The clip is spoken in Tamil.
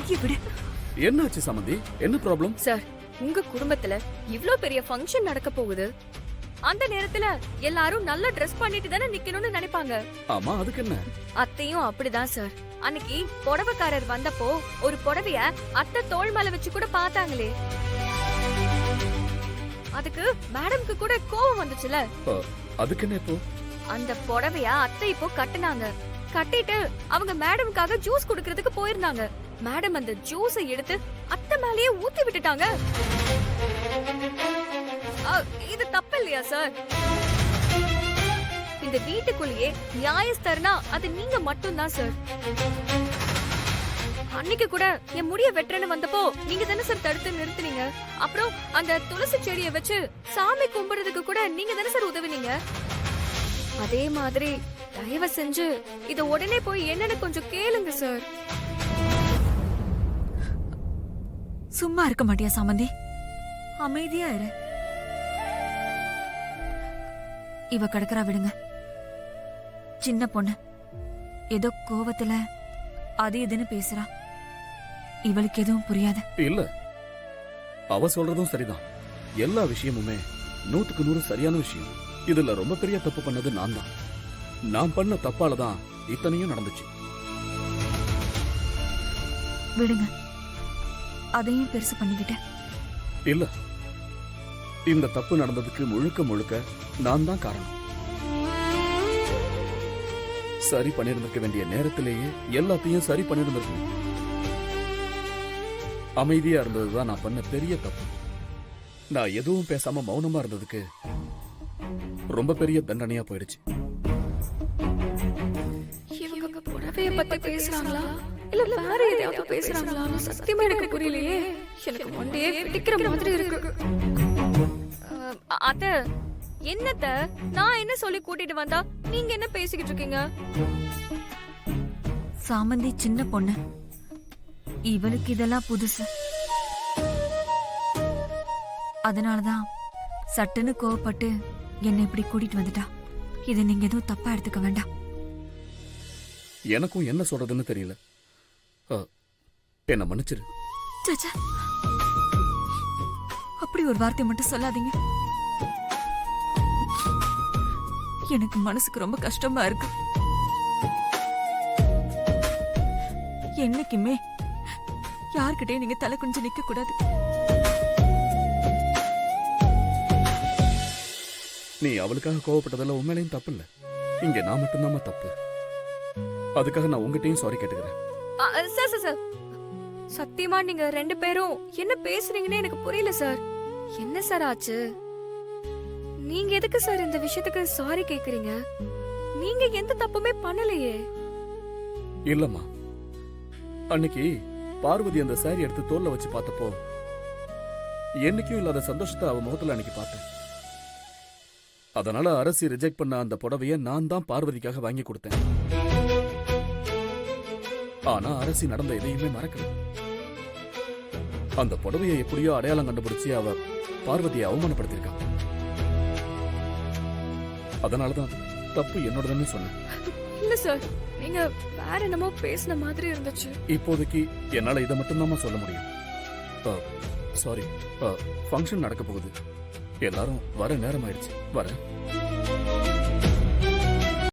கையை விடு. என்னாச்சு சமந்தி? என்ன ப்ராப்ளம்? சார், உங்க குடும்பத்துல இவ்ளோ பெரிய ஃபங்க்ஷன் நடக்க போகுது. அந்த நேரத்துல எல்லாரும் நல்லா ட்ரெஸ் பண்ணிட்டு தானே நிக்கணும்னு நினைப்பாங்க. ஆமா, அதுக்கு என்ன? அத்தையும் அப்படிதான் சார். அன்னைக்கு புடவைக்காரர் வந்தப்போ ஒரு புடவைய அத்தை தோள் மேல வச்சு கூட பார்த்தாங்களே. அதுக்கு மேடம்க்கு கூட கோவம் வந்துச்சுல. அதுக்கு என்ன இப்போ? அந்த புடவைய அத்தை இப்போ கட்டுனாங்க. கட்டிட்டு அவங்க மேடம்காக ஜூஸ் குடுக்கிறதுக்கு போயிருந்தாங்க. மேடம் அந்த ஜூஸை எடுத்து அத்தை மேலேயே ஊத்தி விட்டுட்டாங்க. இது தப்பு இல்லையா சார்? இந்த வீட்டுக்குள்ளேயே நியாயஸ்தர்னா அது நீங்க மட்டும்தான் சார். அன்னைக்கு கூட என் முடிய வெட்டுறேன்னு வந்தப்போ நீங்க தானே சார் தடுத்து நிறுத்தினீங்க. அப்புறம் அந்த துளசி செடியை வச்சு சாமி கும்பிடுறதுக்கு கூட நீங்க தானே சார் உதவினீங்க. அதே மாதிரி தயவு செஞ்சு இத உடனே போய் என்னன்னு கொஞ்சம் கேளுங்க சார். சும்மா இருக்க மாட்டியா சமந்தி? அமைதியா இரு. இவ கிடக்குறா, விடுங்க. சின்ன பொண்ணு ஏதோ கோவத்துல அது இதுன்னு பேசுறா. இவளுக்கு எதுவும் புரியாது. இல்ல, அவ சொல்றதும் சரிதான். எல்லா விஷயமுமே 100க்கு 100 சரியான விஷயம். இதுல ரொம்ப பெரிய தப்பு பண்ணது நான் தான். நான் பண்ண தப்பாலதான் இத்தனையும் நடந்துச்சு. விடுங்க, அதையும் பெருசு பண்ணிக்கிட்ட. இல்ல, இந்த தப்பு நடந்ததுக்கு முழுக்க முழுக்க நான் தான் காரணம். சரி பண்ணிருந்திருக்க வேண்டிய நேரத்திலேயே எல்லாத்தையும் சரி பண்ணிருந்திருக்கணும். அமைதியா இருந்ததுதான் நான் பண்ண பெரிய தப்பு. நான் எதுவும் பேசாம மௌனமா இருந்ததுக்கு ரொம்ப பெரிய தண்டனையா போயிடுச்சு. இவங்க புடவைய பத்தி பேசுறாங்களா இல்ல வேற ஏதாவது பேசுறாங்களான்னு சத்தியமா எனக்கு புரியலையே. எனக்கு மண்டையே வெடிக்கிற மாதிரி இருக்கு. அத்தை, என்னத்த நான் என்ன சொல்லி கூட்டிட்டு வந்தா நீங்க என்ன பேசிக்கிட்டு இருக்கீங்க? சாமந்தி சின்ன பொண்ணு, இவளுக்கு இதெல்லாம் புதுசு. அதனாலதான் சட்டுன்னு கோவப்பட்டு என்னை இப்படி கூட்டிட்டு வந்துட்டா. இதை நீங்க எதுவும் தப்பா எடுத்துக்க வேண்டாம். எனக்கும் என்ன சொல்றதுன்னு தெரியல. என்ன மன்னிச்சிரு. சச்சா, அப்படி ஒரு வார்த்தை மட்டும் சொல்லாதீங்க. எனக்கு மனசுக்கு ரொம்ப கஷ்டமா இருக்கு. என்னைக்குமே யார்கிட்டயும் நீங்க தலை குனிஞ்சு நிக்க கூடாது. நீ அவளுக்காக கோவப்பட்டதெல்லாம் உண்மையிலையும் தப்பு இல்ல. இங்க நான் மட்டும்தான் தப்பு. அதுக்காக நான் உங்ககிட்டயும் சாரி கேட்டுக்கிறேன். சார் சார் சார், சத்தியமா நீங்க ரெண்டு பேரும் என்ன பேசுறீங்கன்னு எனக்கு புரியல சார். என்ன சார் ஆச்சு? நீங்க எதுக்கு சார் இந்த விஷயத்துக்கு சாரி கேக்குறீங்க? நீங்க எந்த தப்புமே பண்ணலையே. இல்லம்மா, அன்னைக்கு பார்வதி அந்த சாரி எடுத்து தோல்ல வச்சு பார்த்தப்போ என்னைக்கும் இல்லாத சந்தோஷத்தை அவ முகத்துல அன்னைக்கு பார்த்தேன். அதனால அரசி ரிஜெக்ட் பண்ண அந்த புடவைய நான் தான் பார்வதிக்காக வாங்கி கொடுத்தேன். ஆனா அரசி நடந்த எதையுமே மறக்கல. அந்த புடவையை எப்படியோ அடையாளம் கண்டுபிடிச்சு அவ பார்வதியை அவமானப்படுத்திருக்கா. அதனாலதான் தப்பு என்னோடதுன்னு சொன்னேன். இல்ல சார், நீங்க வேற என்னமோ பேசின மாதிரி இருந்துச்சு. இப்போதைக்கு என்னால இதை மட்டும்தான் சொல்ல முடியும். சாரி, ஃபங்க்ஷன் நடக்க போகுது. எல்லாரும் வர நேரம் ஆயிடுச்சு. வரேன்.